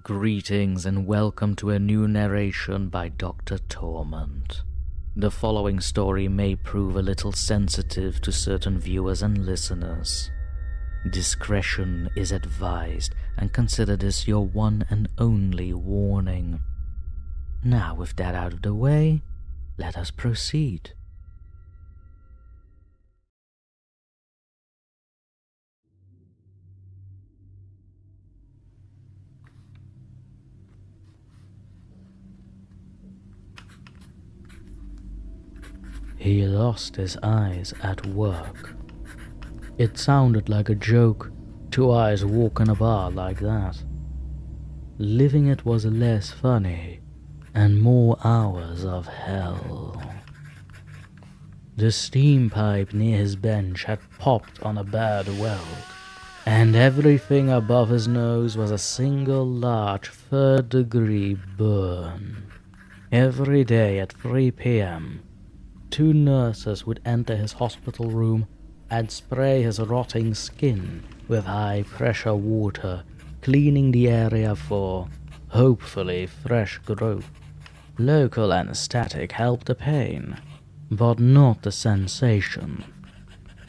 Greetings and welcome to a new narration by DrTorment. The following story may prove a little sensitive to certain viewers and listeners. Discretion is advised, and consider this your one and only warning. Now, with that out of the way, let us proceed. He lost his eyes at work. It sounded like a joke, 2 eyes walk in a bar like that. Living it was less funny, and more hours of hell. The steam pipe near his bench had popped on a bad weld, and everything above his nose was a single large 3rd-degree burn. Every day at 3 p.m., 2 nurses would enter his hospital room and spray his rotting skin with high-pressure water, cleaning the area for, hopefully, fresh growth. Local anesthetic helped the pain, but not the sensation.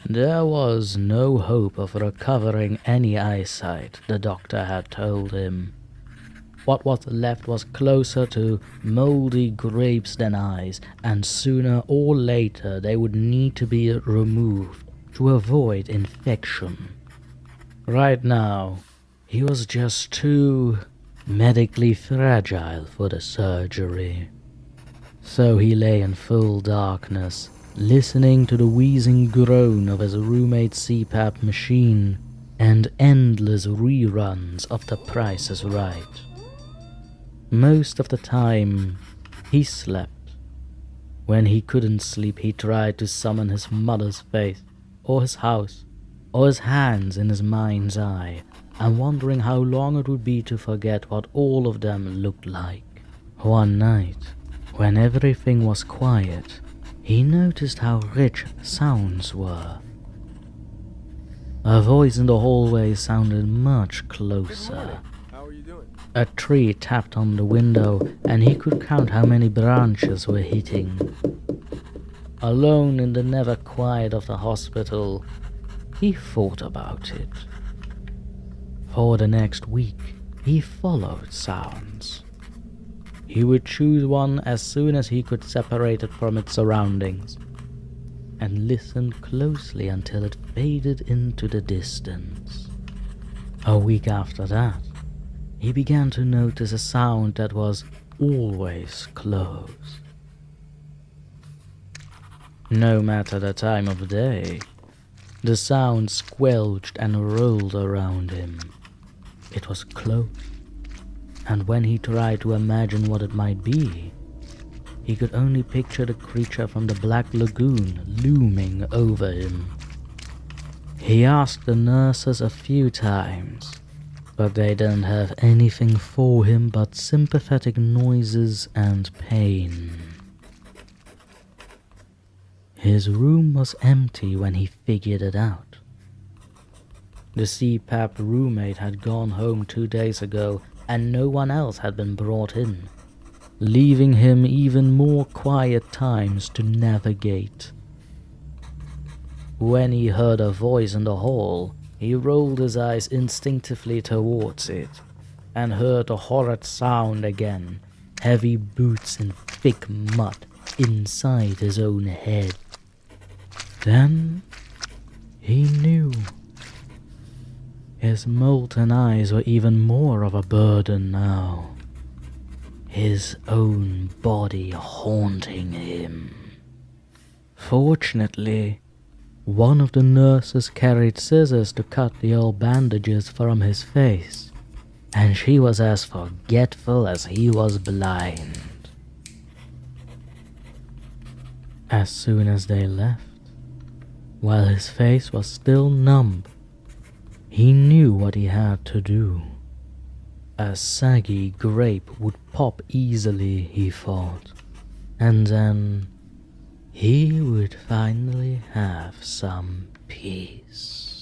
There was no hope of recovering any eyesight, the doctor had told him. What was left was closer to moldy grapes than eyes, and sooner or later they would need to be removed to avoid infection. Right now, he was just too medically fragile for the surgery. So he lay in full darkness, listening to the wheezing groan of his roommate's CPAP machine and endless reruns of The Price is Right. Most of the time, he slept. When he couldn't sleep, he tried to summon his mother's face, or his house, or his hands in his mind's eye, and wondering how long it would be to forget what all of them looked like. One night, when everything was quiet, he noticed how rich sounds were. A voice in the hallway sounded much closer. A tree tapped on the window, and he could count how many branches were hitting. Alone in the never quiet of the hospital, he thought about it. For the next week, he followed sounds. He would choose one as soon as he could separate it from its surroundings, and listened closely until it faded into the distance. A week after that, he began to notice a sound that was always close. No matter the time of day, the sound squelched and rolled around him. It was close, and when he tried to imagine what it might be, he could only picture the creature from the Black Lagoon looming over him. He asked the nurses a few times, but they didn't have anything for him but sympathetic noises and pain. His room was empty when he figured it out. The CPAP roommate had gone home 2 days ago, and no one else had been brought in, leaving him even more quiet times to navigate. When he heard a voice in the hall, he rolled his eyes instinctively towards it, and heard the horrid sound again, heavy boots in thick mud inside his own head. Then he knew. His molten eyes were even more of a burden now. His own body haunting him. Fortunately, one of the nurses carried scissors to cut the old bandages from his face, and she was as forgetful as he was blind. As soon as they left, while his face was still numb, he knew what he had to do. A saggy grape would pop easily, he thought, and then he would finally have some peace.